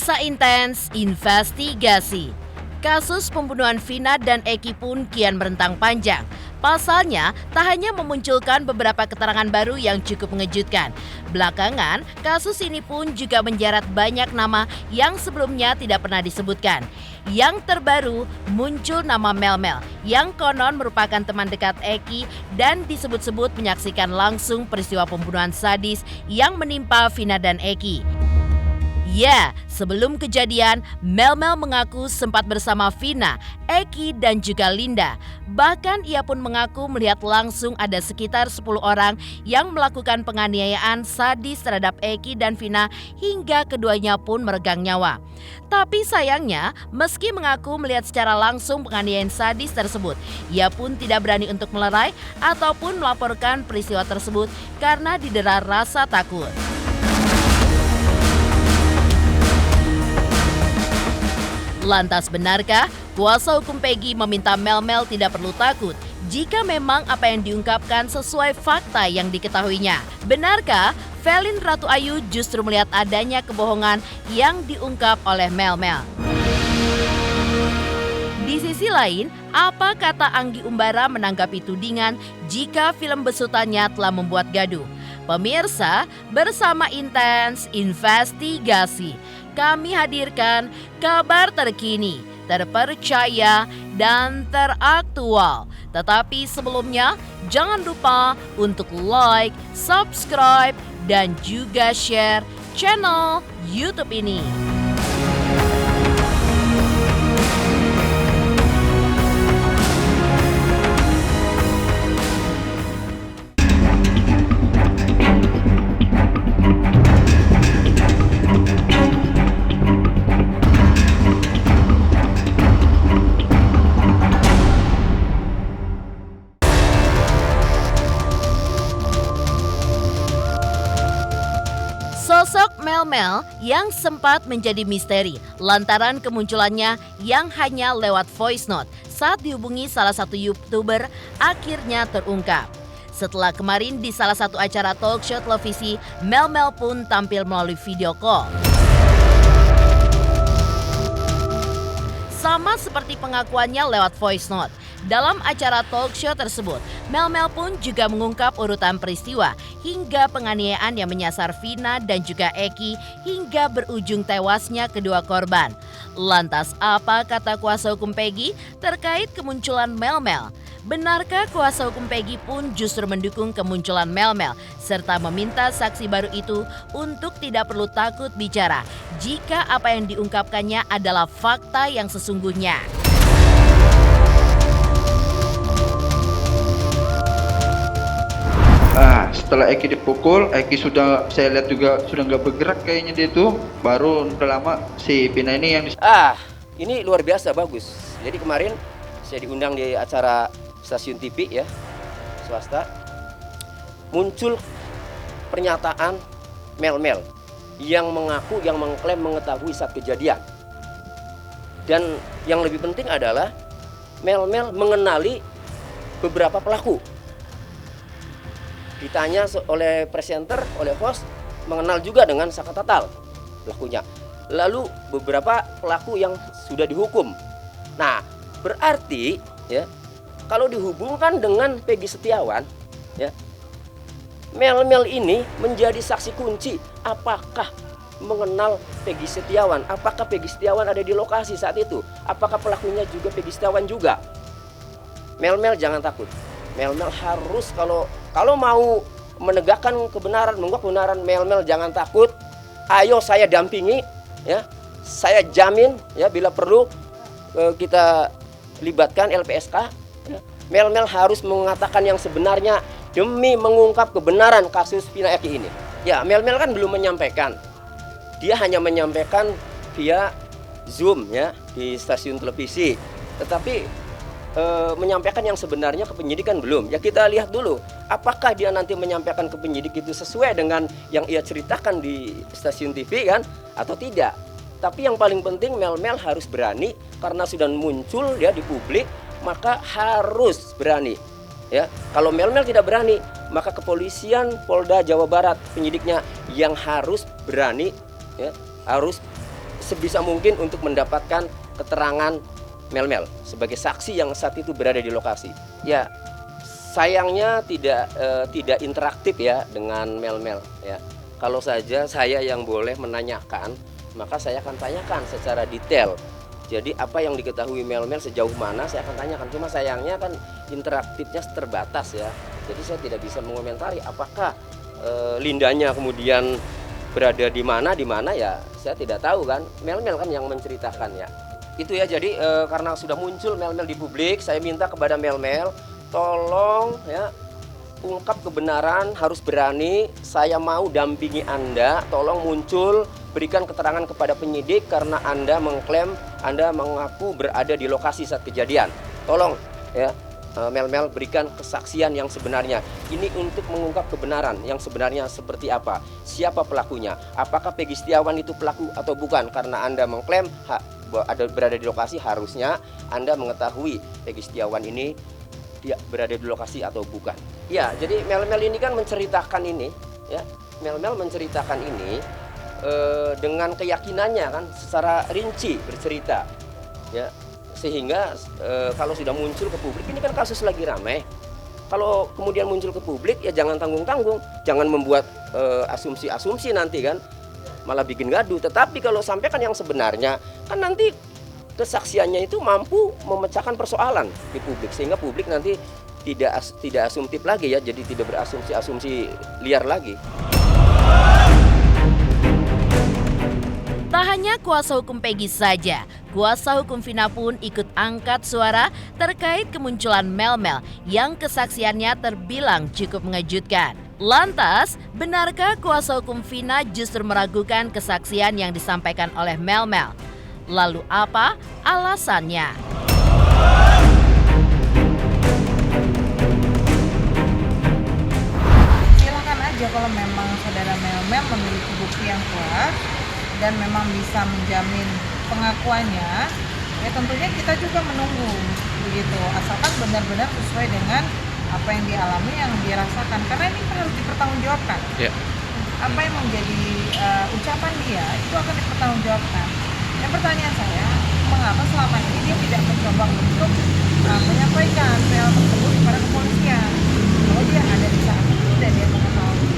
Masa intens investigasi. Kasus pembunuhan Vina dan Eki pun kian merentang panjang. Pasalnya, tak hanya memunculkan beberapa keterangan baru yang cukup mengejutkan. Belakangan, kasus ini pun juga menjerat banyak nama yang sebelumnya tidak pernah disebutkan. Yang terbaru, muncul nama Mel yang konon merupakan teman dekat Eki dan disebut-sebut menyaksikan langsung peristiwa pembunuhan sadis yang menimpa Vina dan Eki. Ya, sebelum kejadian, Mel mengaku sempat bersama Vina, Eki, dan juga Linda. Bahkan ia pun mengaku melihat langsung ada sekitar 10 orang yang melakukan penganiayaan sadis terhadap Eki dan Vina hingga keduanya pun meregang nyawa. Tapi sayangnya, meski mengaku melihat secara langsung penganiayaan sadis tersebut, ia pun tidak berani untuk melerai ataupun melaporkan peristiwa tersebut karena didera rasa takut. Lantas benarkah kuasa hukum Peggy meminta Mel tidak perlu takut jika memang apa yang diungkapkan sesuai fakta yang diketahuinya? Benarkah Velin Ratu Ayu justru melihat adanya kebohongan yang diungkap oleh Mel? Di sisi lain, apa kata Anggi Umbara menanggapi tudingan jika film besutannya telah membuat gaduh? Pemirsa, bersama Intens Investigasi, kami hadirkan kabar terkini, terpercaya, dan teraktual. Tetapi sebelumnya, jangan lupa untuk like, subscribe, dan juga share channel YouTube ini. Sosok Mel yang sempat menjadi misteri lantaran kemunculannya yang hanya lewat voice note saat dihubungi salah satu YouTuber akhirnya terungkap. Setelah kemarin di salah satu acara talk show televisi, Mel pun tampil melalui video call. Sama seperti pengakuannya lewat voice note. Dalam acara talk show tersebut, Mel pun juga mengungkap urutan peristiwa hingga penganiayaan yang menyasar Vina dan juga Eki hingga berujung tewasnya kedua korban. Lantas apa kata kuasa hukum Peggy terkait kemunculan Mel? Benarkah kuasa hukum Peggy pun justru mendukung kemunculan Mel serta meminta saksi baru itu untuk tidak perlu takut bicara jika apa yang diungkapkannya adalah fakta yang sesungguhnya? Setelah Eki dipukul, Eki saya lihat juga sudah nggak bergerak kayaknya dia tuh. Baru udah lama si Vina ini yang ini luar biasa bagus. Jadi kemarin saya diundang di acara stasiun TV ya, swasta. Muncul pernyataan Mel yang mengklaim mengetahui saat kejadian. Dan yang lebih penting adalah Mel mengenali beberapa pelaku. Ditanya oleh presenter, oleh host, mengenal juga dengan Saka Tatal pelakunya. Lalu beberapa pelaku yang sudah dihukum. Nah, berarti ya, kalau dihubungkan dengan Peggy Setiawan, ya, Mel ini menjadi saksi kunci. Apakah mengenal Peggy Setiawan? Apakah Peggy Setiawan ada di lokasi saat itu? Apakah pelakunya juga Peggy Setiawan juga? Mel jangan takut. Mel harus kalau mau menegakkan kebenaran, mengungkap kebenaran, Mel jangan takut. Ayo saya dampingi, ya. Saya jamin, ya, bila perlu kita libatkan LPSK. Ya. Mel harus mengatakan yang sebenarnya demi mengungkap kebenaran kasus Vina Eki ini. Ya, Mel kan belum menyampaikan. Dia hanya menyampaikan via Zoom ya di stasiun televisi. Tetapi menyampaikan yang sebenarnya ke penyidik kan belum. Ya kita lihat dulu apakah dia nanti menyampaikan ke penyidik itu sesuai dengan yang ia ceritakan di stasiun TV kan atau tidak. Tapi yang paling penting Mel harus berani karena sudah muncul ya di publik, maka harus berani. Ya, kalau Mel tidak berani, maka kepolisian Polda Jawa Barat penyidiknya yang harus berani ya, harus sebisa mungkin untuk mendapatkan keterangan Mel-Mel sebagai saksi yang saat itu berada di lokasi. Ya, sayangnya tidak interaktif ya dengan Mel-Mel ya. Kalau saja saya yang boleh menanyakan, maka saya akan tanyakan secara detail. Jadi apa yang diketahui Mel-Mel sejauh mana saya akan tanyakan. Cuma sayangnya kan interaktifnya terbatas ya. Jadi saya tidak bisa mengomentari apakah Lindanya kemudian berada di mana ya. Saya tidak tahu kan. Mel-Mel kan yang menceritakan ya. Itu ya, jadi karena sudah muncul Mel-Mel di publik, saya minta kepada Mel-Mel tolong ya ungkap kebenaran, harus berani. Saya mau dampingi Anda, tolong muncul, berikan keterangan kepada penyidik karena Anda mengklaim, Anda mengaku berada di lokasi saat kejadian. Tolong ya Mel-Mel berikan kesaksian yang sebenarnya. Ini untuk mengungkap kebenaran yang sebenarnya seperti apa. Siapa pelakunya? Apakah Peggy Setiawan itu pelaku atau bukan? Karena Anda mengklaim berada di lokasi, harusnya Anda mengetahui Peggy Setiawan ini dia berada di lokasi atau bukan. Ya, jadi Mel-Mel ini kan menceritakan ini, ya. Mel-Mel menceritakan ini dengan keyakinannya kan, secara rinci bercerita, ya. Sehingga kalau sudah muncul ke publik, ini kan kasus lagi ramai. Kalau kemudian muncul ke publik, ya jangan tanggung-tanggung, jangan membuat asumsi-asumsi nanti kan, malah bikin gaduh. Tetapi kalau sampaikan yang sebenarnya, kan nanti kesaksiannya itu mampu memecahkan persoalan di publik, sehingga publik nanti tidak asumtif lagi ya, jadi tidak berasumsi-asumsi liar lagi. Tak hanya kuasa hukum Peggy saja, kuasa hukum Vina pun ikut angkat suara terkait kemunculan Mel-Mel yang kesaksiannya terbilang cukup mengejutkan. Lantas, benarkah kuasa hukum Vina justru meragukan kesaksian yang disampaikan oleh Mel-Mel? Lalu apa alasannya? Silakan aja kalau memang saudara Mel-Mel memiliki bukti yang kuat dan memang bisa menjamin pengakuannya, ya tentunya kita juga menunggu begitu, asalkan benar-benar sesuai dengan apa yang dialami, yang dirasakan, karena ini kan harus dipertanggungjawabkan. Ya. Apa yang menjadi ucapan dia itu akan dipertanggungjawabkan. Dan pertanyaan saya, mengapa selama ini dia tidak mencoba untuk menyampaikan hal tersebut kepada kepolisian, kalau dia ada di saat itu dan dia mengetahui.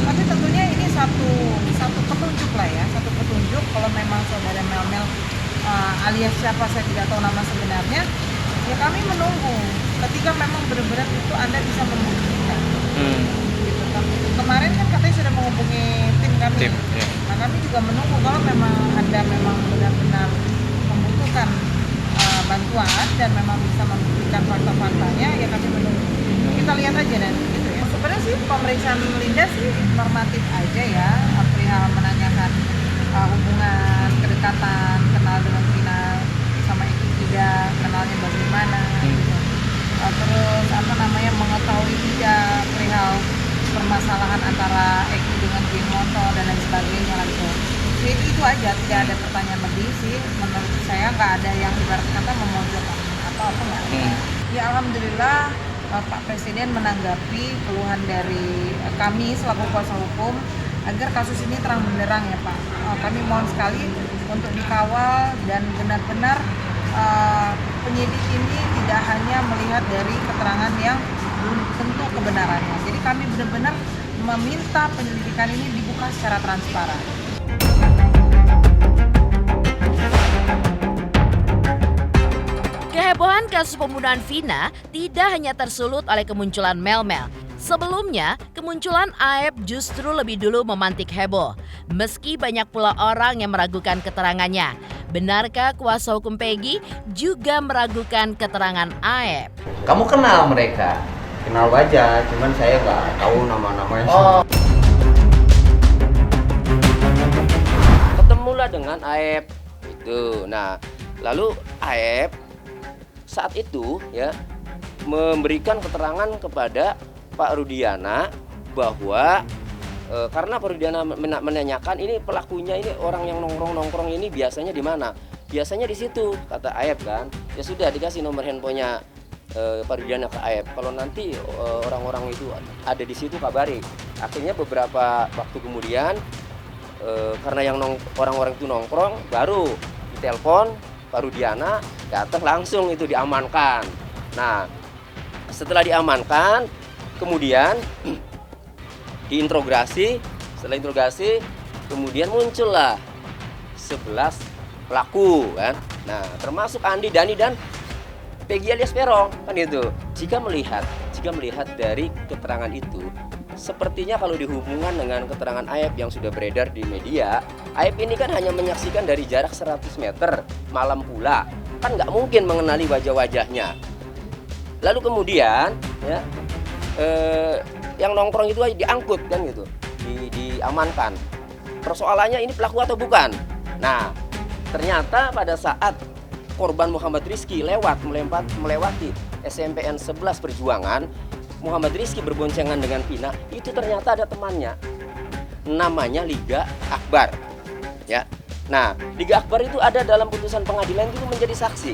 Tapi tentunya ini satu petunjuk lah ya, satu petunjuk kalau memang saudara Mel-Mel alias siapa saya tidak tahu nama sebenarnya, ya kami menunggu ketika memang benar-benar itu Anda bisa membuktikan. Gitu kan. Kemarin kan katanya sudah menghubungi tim kami. Ya. Nah, kami juga menunggu kalau memang Anda memang benar-benar membutuhkan bantuan dan memang bisa membuktikan fakta-faktanya, ya kami menunggu. Kita lihat aja nanti gitu ya. Sebenarnya sih pemeriksaan Linda sih normatif aja ya, perihal menanyakan hubungan, kedekatan, kenal dengan Vina sama Eki tidak, kenalnya bagaimana gitu. Terus mengetahui tidak perihal permasalahan antara Eki dengan geng motor dan lain sebagainya lah gitu. Jadi itu aja, tidak ada pertanyaan lebih sih. Menurut saya nggak ada yang ibarat kata memojokkan atau apa nggak. Ya alhamdulillah Pak Presiden menanggapi keluhan dari kami selaku kuasa hukum agar kasus ini terang benderang ya Pak. Kami mohon sekali untuk dikawal dan benar-benar penyidik ini tidak hanya melihat dari keterangan yang belum tentu kebenarannya. Jadi kami benar-benar meminta penyelidikan ini dibuka secara transparan. Kehebohan kasus pembunuhan Vina tidak hanya tersulut oleh kemunculan Mel-Mel. Sebelumnya, kemunculan Aep justru lebih dulu memantik heboh. Meski banyak pula orang yang meragukan keterangannya. Benarkah kuasa hukum Peggy juga meragukan keterangan Aep? Kamu kenal mereka? Kenal wajah, cuman saya nggak tahu nama-namanya. Ketemulah dengan Aep itu. Nah, lalu Aep saat itu ya memberikan keterangan kepada Pak Rudiana bahwa karena Pak Rudiana menanyakan ini pelakunya ini orang yang nongkrong ini biasanya di mana? Biasanya di situ, kata Aep kan. Ya sudah dikasih nomor handphonenya Pak Rudiana ke Aep. Kalau nanti orang-orang itu ada di situ kabari. Akhirnya beberapa waktu kemudian karena orang-orang itu nongkrong, baru ditelepon Pak Rudiana, datang langsung itu diamankan. Nah, setelah diamankan, kemudian diinterogasi. Setelah interogasi, kemudian muncullah 11 pelaku kan. Nah, termasuk Andi, Dani dan Peggy alias Peron kan itu. Jika melihat dari keterangan itu, sepertinya kalau dihubungkan dengan keterangan Aep yang sudah beredar di media, Aep ini kan hanya menyaksikan dari jarak 100 meter, malam pula, kan nggak mungkin mengenali wajah-wajahnya. Lalu kemudian ya yang nongkrong itu aja diangkut kan gitu, diamankan. Persoalannya ini pelaku atau bukan? Nah, ternyata pada saat korban Muhammad Rizky melewati SMPN 11 Perjuangan, Muhammad Rizky berboncengan dengan Vina, itu ternyata ada temannya, namanya Liga Akbar. Ya, nah Liga Akbar itu ada dalam putusan pengadilan itu menjadi saksi.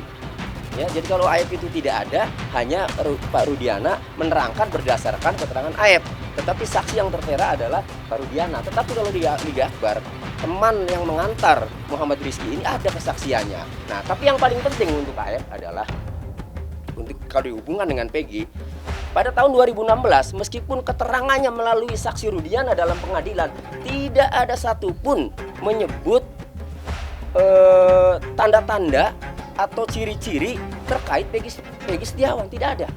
Ya, jadi kalau Aep itu tidak ada, hanya Pak Rudiana menerangkan berdasarkan keterangan Aep. Tetapi saksi yang tertera adalah Pak Rudiana. Tetapi kalau Liga Akbar, teman yang mengantar Muhammad Rizky ini ada kesaksiannya. Nah, tapi yang paling penting untuk Aep adalah untuk kalau dihubungkan dengan Peggy, pada tahun 2016, meskipun keterangannya melalui saksi Rudiana dalam pengadilan, tidak ada satupun menyebut tanda-tanda atau ciri-ciri terkait Peggy Setiawan, tidak ada.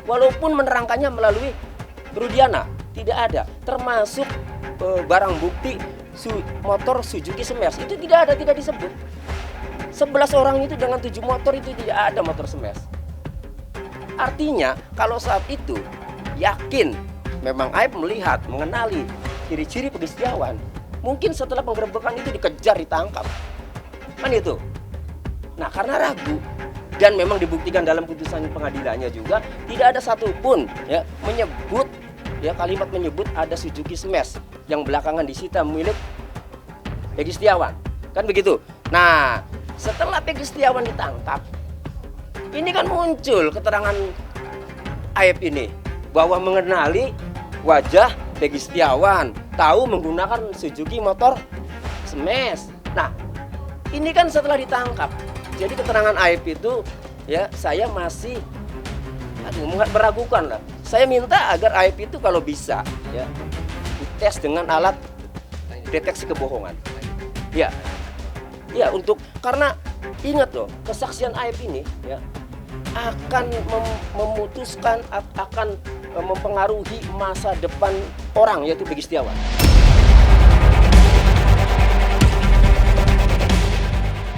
Walaupun menerangkannya melalui Rudiana, tidak ada. Termasuk barang bukti motor Suzuki Smash itu tidak disebut. 11 orang itu dengan 7 motor itu tidak ada motor Smash. Artinya kalau saat itu yakin memang Aep melihat, mengenali ciri-ciri Peggy Setiawan, mungkin setelah penggerebekan itu dikejar, ditangkap. Kan itu. Nah, karena ragu dan memang dibuktikan dalam putusan pengadilannya juga tidak ada satupun ya kalimat menyebut ada Suzuki Smash yang belakangan disita milik Peggy Setiawan. Kan begitu. Nah, setelah Peggy Setiawan ditangkap, ini kan muncul keterangan Aep ini bahwa mengenali wajah Peggy Setiawan, tahu menggunakan Suzuki motor Smash. Nah, ini kan setelah ditangkap. Jadi keterangan Aep itu ya saya masih meragukan lah. Saya minta agar Aep itu kalau bisa ya dites dengan alat deteksi kebohongan. Ya. Ya, karena ingat loh, kesaksian Aep ini ya akan memutuskan, akan mempengaruhi masa depan orang, yaitu Peggy Setiawan.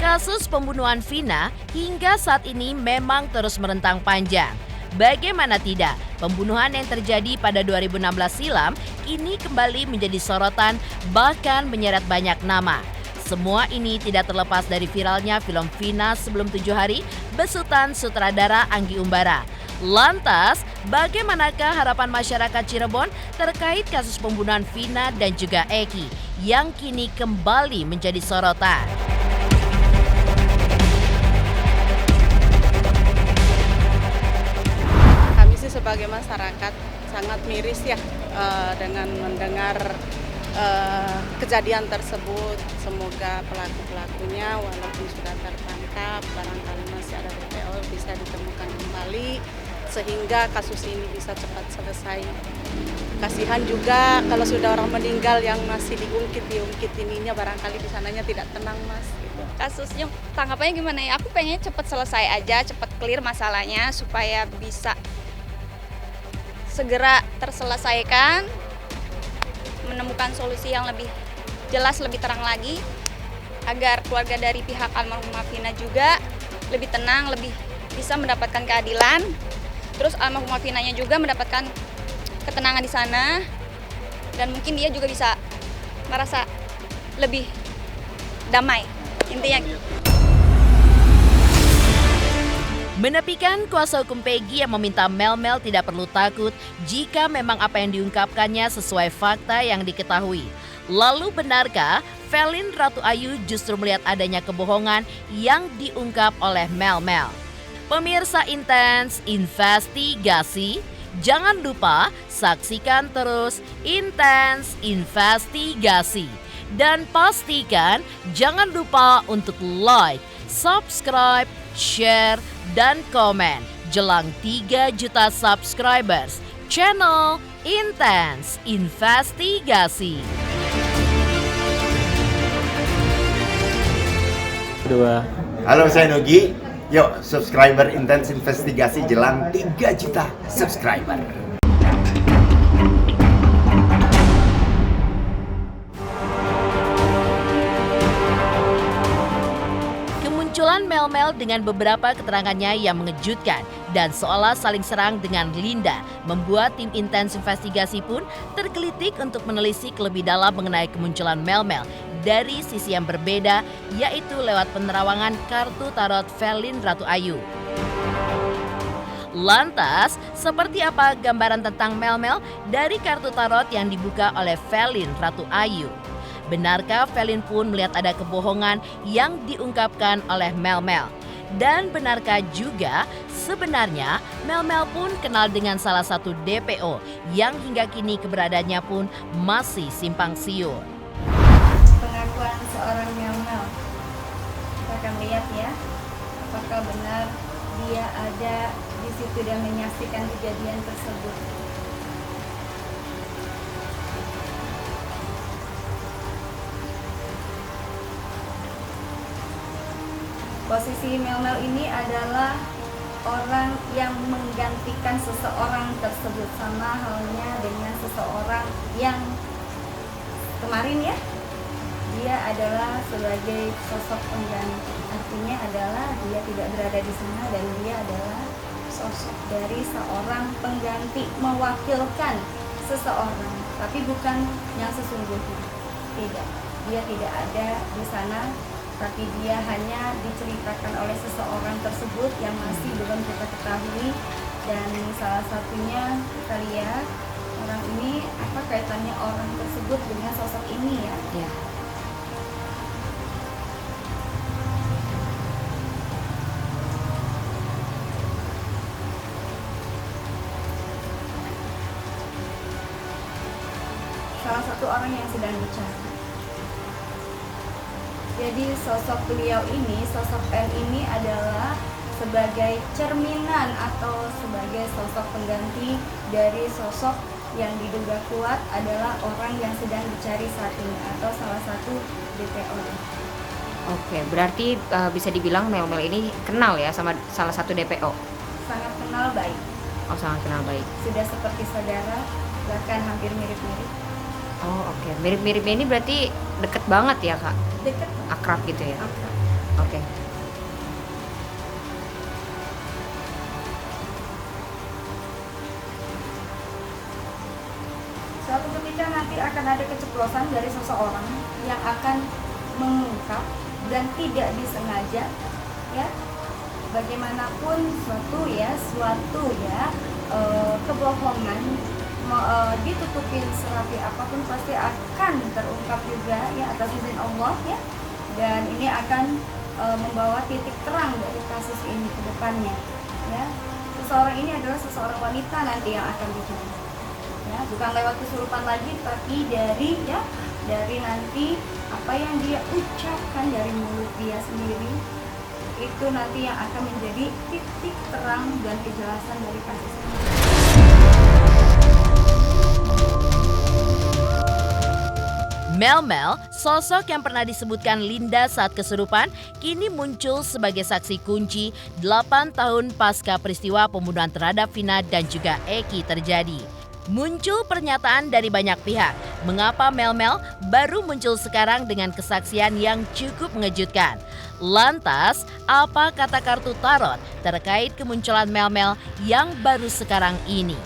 Kasus pembunuhan Vina hingga saat ini memang terus merentang panjang. Bagaimana tidak, pembunuhan yang terjadi pada 2016 silam kini kembali menjadi sorotan, bahkan menyeret banyak nama. Semua ini tidak terlepas dari viralnya film Vina Sebelum 7 Hari besutan sutradara Anggi Umbara. Lantas, bagaimanakah harapan masyarakat Cirebon terkait kasus pembunuhan Vina dan juga Eki yang kini kembali menjadi sorotan? Sebagai masyarakat sangat miris ya dengan mendengar kejadian tersebut. Semoga pelaku-pelakunya walaupun sudah tertangkap, barangkali masih ada DPO, bisa ditemukan kembali sehingga kasus ini bisa cepat selesai. Kasihan juga kalau sudah orang meninggal yang masih diungkit ininya, barangkali di sananya tidak tenang, Mas. Gitu. Kasusnya tanggapannya gimana ya? Aku pengen cepat selesai aja, cepat clear masalahnya supaya bisa segera terselesaikan, menemukan solusi yang lebih jelas, lebih terang lagi, agar keluarga dari pihak almarhumah Vina juga lebih tenang, lebih bisa mendapatkan keadilan. Terus almarhumah Vinanya juga mendapatkan ketenangan di sana, dan mungkin dia juga bisa merasa lebih damai. Intinya Menepikan kuasa hukum Peggy yang meminta Mel tidak perlu takut jika memang apa yang diungkapkannya sesuai fakta yang diketahui. Lalu benarkah Velin Ratu Ayu justru melihat adanya kebohongan yang diungkap oleh Mel? Pemirsa Intens Investigasi, jangan lupa saksikan terus Intens Investigasi Dan pastikan jangan lupa untuk like, subscribe, share, dan komen jelang 3 juta subscribers channel Intens Investigasi. Halo, saya Nugi. Yuk, subscriber Intens Investigasi jelang 3 juta subscriber. Kemunculan Mel-Mel dengan beberapa keterangannya yang mengejutkan dan seolah saling serang dengan Linda membuat tim Intens Investigasi pun tergelitik untuk menelisik lebih dalam mengenai kemunculan Mel-Mel dari sisi yang berbeda, yaitu lewat penerawangan kartu tarot Felin Ratu Ayu. Lantas, seperti apa gambaran tentang Mel-Mel dari kartu tarot yang dibuka oleh Felin Ratu Ayu? Benarkah Felin pun melihat ada kebohongan yang diungkapkan oleh Mel-Mel? Dan benarkah juga sebenarnya Mel-Mel pun kenal dengan salah satu DPO yang hingga kini keberadaannya pun masih simpang siur? Pengakuan seorang Mel-Mel, kita akan lihat ya, apakah benar dia ada di situ dan menyaksikan kejadian tersebut. Posisi Mel-Mel ini adalah orang yang menggantikan seseorang tersebut, sama halnya dengan seseorang yang kemarin ya, dia adalah sebagai sosok pengganti. Artinya adalah dia tidak berada di sana dan dia adalah sosok dari seorang pengganti, mewakilkan seseorang, tapi bukan yang sesungguhnya. Tidak, dia tidak ada di sana, tapi dia hanya diceritakan oleh seseorang tersebut yang masih belum kita ketahui. Dan salah satunya kita lihat orang ini, apa kaitannya orang tersebut dengan sosok ini ya? Ya. Salah satu orang yang sedang bicara. Jadi sosok beliau ini, sosok M ini adalah sebagai cerminan atau sebagai sosok pengganti dari sosok yang diduga kuat adalah orang yang sedang dicari saat ini atau salah satu DPO. Oke, berarti bisa dibilang Mel-Mel ini kenal ya sama salah satu DPO? Sangat kenal baik. Oh, sangat kenal baik. Sudah seperti saudara, bahkan hampir mirip-mirip. Oh, oke. Mirip-mirip ini berarti deket banget ya, Kak? Dekat. Akrab gitu ya? Akrab. Oke. Suatu ketika nanti akan ada keceplosan dari seseorang yang akan mengungkap dan tidak disengaja ya, bagaimanapun suatu kebohongan ditutupin serapi apapun pasti akan terungkap juga ya atas izin Allah ya, dan ini akan membawa titik terang dari kasus ini ke depannya ya. Seseorang ini adalah seseorang wanita nanti yang akan bicara ya, bukan lewat kesurupan lagi, tapi dari nanti apa yang dia ucapkan dari mulut dia sendiri itu nanti yang akan menjadi titik terang dan kejelasan dari kasus ini. Mel-Mel, sosok yang pernah disebutkan Linda saat kesurupan, kini muncul sebagai saksi kunci 8 tahun pasca peristiwa pembunuhan terhadap Vina dan juga Eki terjadi. Muncul pernyataan dari banyak pihak, mengapa Mel-Mel baru muncul sekarang dengan kesaksian yang cukup mengejutkan. Lantas, apa kata kartu tarot terkait kemunculan Mel-Mel yang baru sekarang ini?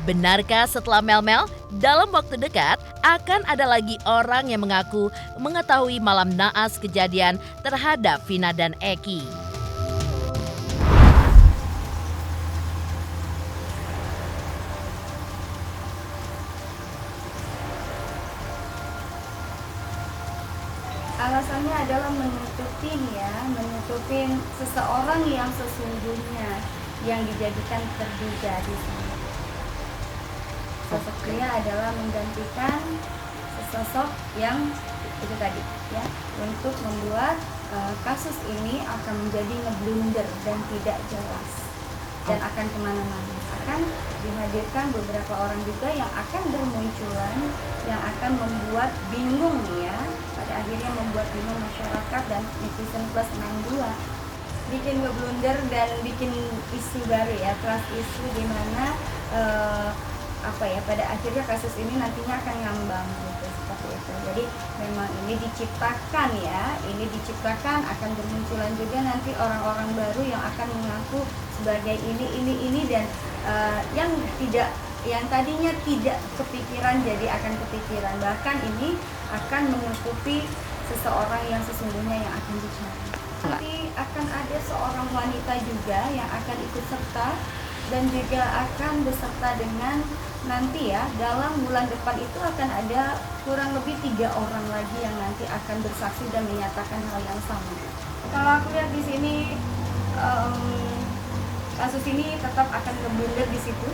Benarkah setelah Mel-Mel, dalam waktu dekat akan ada lagi orang yang mengaku mengetahui malam naas kejadian terhadap Vina dan Eki? Alasannya adalah menutupin seseorang yang sesungguhnya yang dijadikan terduga di sini. Sosok dia adalah menggantikan sosok yang itu tadi ya, untuk membuat kasus ini akan menjadi ngeblunder dan tidak jelas dan akan kemana-mana. Akan dihadirkan beberapa orang juga yang akan bermunculan, yang akan membuat bingung ya, pada akhirnya membuat bingung masyarakat dan netizen plus 62, bikin ngeblunder dan bikin isu baru ya, trust isu, di mana pada akhirnya kasus ini nantinya akan ngambang gitu, seperti itu. Jadi memang ini diciptakan ya, ini diciptakan akan bermunculan juga nanti orang-orang baru yang akan mengaku sebagai ini dan yang tadinya tidak kepikiran jadi akan kepikiran, bahkan ini akan menutupi seseorang yang sesungguhnya yang akan dicari. Nanti akan ada seorang wanita juga yang akan ikut serta dan juga akan beserta dengan nanti ya, dalam bulan depan itu akan ada kurang lebih 3 orang lagi yang nanti akan bersaksi dan menyatakan hal yang sama. Kalau aku lihat di sini kasus ini tetap akan ngeblunder di situ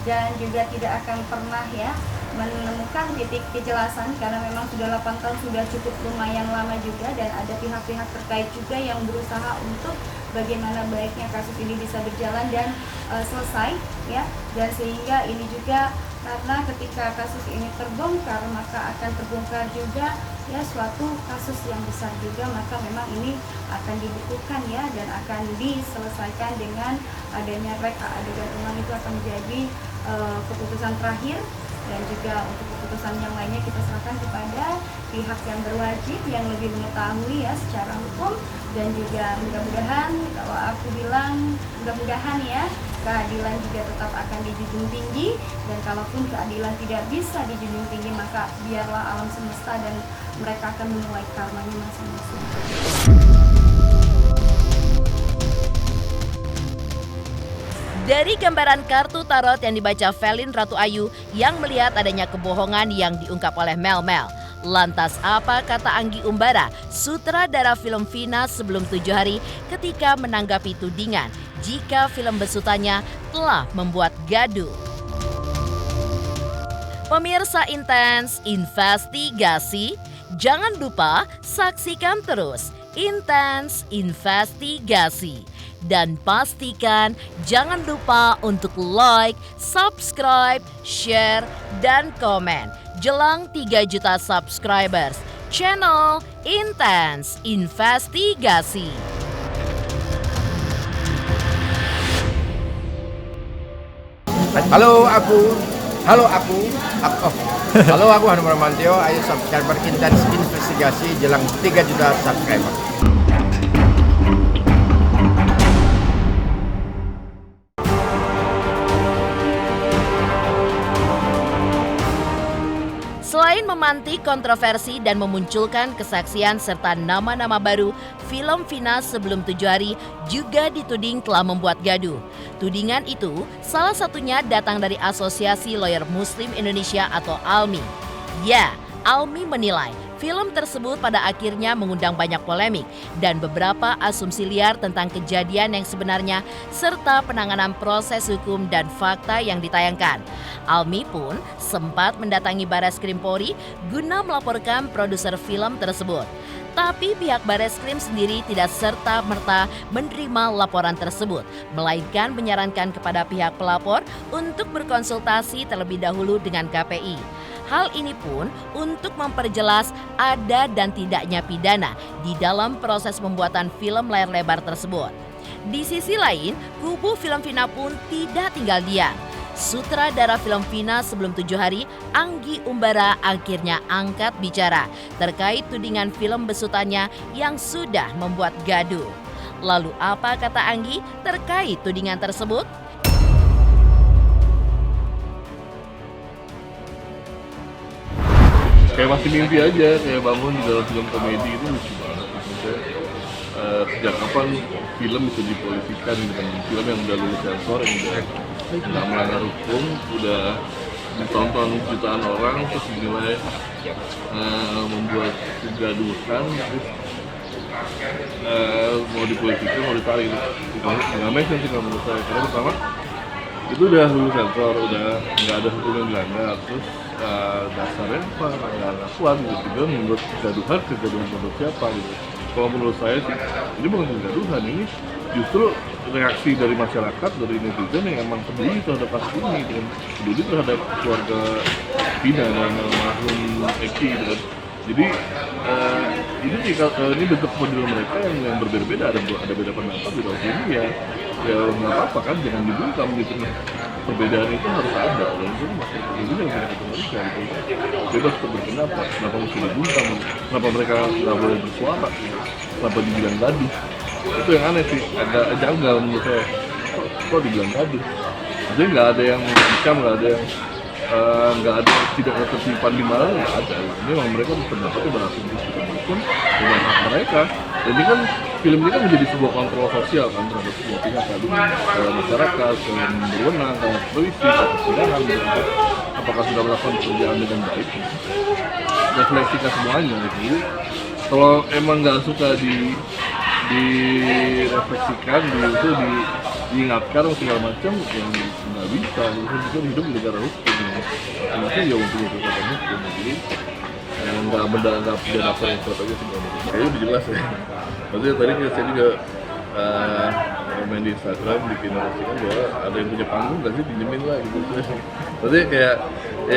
dan juga tidak akan pernah ya menemukan titik kejelasan, karena memang sudah 8 tahun sudah cukup lumayan lama juga, dan ada pihak-pihak terkait juga yang berusaha untuk bagaimana baiknya kasus ini bisa berjalan dan selesai ya, dan sehingga ini juga karena ketika kasus ini terbongkar maka akan terbongkar juga ya suatu kasus yang besar juga, maka memang ini akan dibukukan ya dan akan diselesaikan dengan adanya reka adegan ulang. Itu akan menjadi keputusan terakhir, dan juga untuk keputusan yang lainnya kita serahkan kepada pihak yang berwajib yang lebih mengetahui ya secara hukum, dan juga mudah-mudahan, kalau aku bilang mudah-mudahan ya, keadilan juga tetap akan dijunjung tinggi, dan kalaupun keadilan tidak bisa dijunjung tinggi maka biarlah alam semesta dan mereka akan menuai karmanya masing-masing. Dari gambaran kartu tarot yang dibaca Velin Ratu Ayu yang melihat adanya kebohongan yang diungkap oleh Mel. Lantas apa kata Anggi Umbara, sutradara film Vina sebelum 7 hari ketika menanggapi tudingan jika film besutannya telah membuat gaduh? Pemirsa Intens Investigasi, jangan lupa saksikan terus Intens Investigasi. Dan pastikan jangan lupa untuk like, subscribe, share, dan komen jelang 3 juta subscribers channel Intens Investigasi. Halo aku Hanum Ramantio, ayo subscriber Intens Investigasi jelang 3 juta subscriber. Selain memantik kontroversi dan memunculkan kesaksian serta nama-nama baru, film Vina sebelum 7 hari juga dituding telah membuat gaduh. Tudingan itu salah satunya datang dari Asosiasi Lawyer Muslim Indonesia atau ALMI. Ya, ALMI menilai film tersebut pada akhirnya mengundang banyak polemik dan beberapa asumsi liar tentang kejadian yang sebenarnya serta penanganan proses hukum dan fakta yang ditayangkan. ALMI pun sempat mendatangi Bareskrim Polri guna melaporkan produser film tersebut. Tapi pihak Bareskrim sendiri tidak serta-merta menerima laporan tersebut, melainkan menyarankan kepada pihak pelapor untuk berkonsultasi terlebih dahulu dengan KPI. Hal ini pun untuk memperjelas ada dan tidaknya pidana di dalam proses pembuatan film layar lebar tersebut. Di sisi lain, kubu film Vina pun tidak tinggal diam. Sutradara film Vina sebelum 7 hari, Anggi Umbara akhirnya angkat bicara terkait tudingan film besutannya yang sudah membuat gaduh. Lalu apa kata Anggi terkait tudingan tersebut? Kayak masih mimpi aja, kayak bangun di dalam film komedi itu lucu banget. Maksudnya sejak kapan film bisa dipolisikan dengan film yang udah lulus sensor, yang udah nggak melanggar hukum, udah ditonton jutaan orang, terus dinilai membuat kegaduhan, terus mau dipolisikan, mau ditarik. Nggak make sense sih kalau menurut saya, karena pertama itu udah lulus sensor, udah nggak ada hukum yang dilanggar, terus dasarnya apa nggak kuat gitu. Juga menurut kegaduhan menurut siapa gitu. Kalau menurut saya sih ini bukan kegaduhan, ini justru reaksi dari masyarakat, dari netizen yang emang peduli terhadap kasus ini, dan peduli terhadap keluarga Vina dan almarhum Eki gitu kan. Jadi ini bentuk pedulian mereka yang berbeda-beda, ada beda pendapat di dalam ini ya nggak apa-apa kan, jangan dibungkam gitu. Perbedaan itu harus ada, dan itu masih peduli yang mereka kembalikan gitu. Bebas untuk berpendapat, kenapa mesti dibungkam, kenapa mereka nggak boleh bersuara, kenapa dibilang gaduh. Itu yang aneh sih, agak janggal menurut saya. Kok dibilang gaduh? Maksudnya nggak ada yang mengecam, nggak ada yang tidak ketertiban di mana, nggak ada. Ini memang mereka pendapatnya berasumsi pun dengan hak mereka. Dan ini kan film ini kan menjadi sebuah kontrol sosial kan terhadap semua pihak, tadi masyarakat yang berwenang, polisi, persidangan, apakah sudah melakukan pekerjaan dengan baik, refleksikan semuanya gitu. Jadi kalau emang nggak suka direfleksikan, diingatkan segala macam, yang nggak bisa. Kita hidup di negara hukum, masih ya untuk kekuatan hukum. Jadi nggak beda apa yang aja sebenarnya. Kayaknya udah jelas ya. Maksudnya tadi saya juga main di Instagram bikin narasikan bahwa ada yang punya panggung nggak sih, pinjemin lah gitu. Maksudnya kayak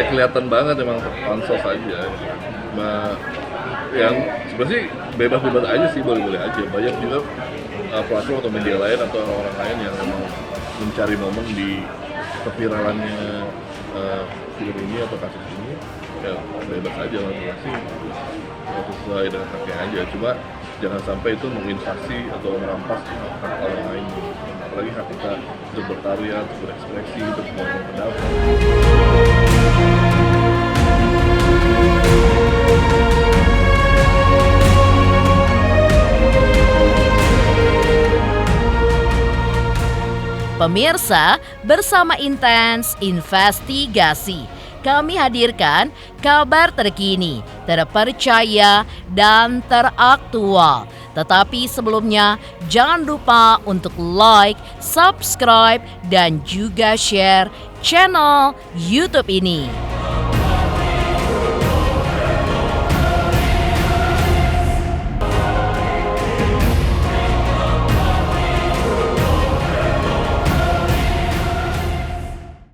kelihatan banget emang pansos aja. Yang sebenarnya bebas-bebas aja sih, boleh-boleh aja. Banyak juga platform atau media lain atau orang-orang lain yang memang mencari momen di keviralannya film ini atau kasus ini, ya bebas aja lah, sih sesuai dengan haknya aja. Cuma jangan sampai itu menginvasi atau merampas hak orang lain, apalagi hak kita untuk berkarya, untuk berekspresi, untuk mengungkapkan pendapat. Pemirsa, bersama Intens Investigasi, kami hadirkan kabar terkini, terpercaya, dan teraktual. Tetapi sebelumnya, jangan lupa untuk like, subscribe, dan juga share channel YouTube ini.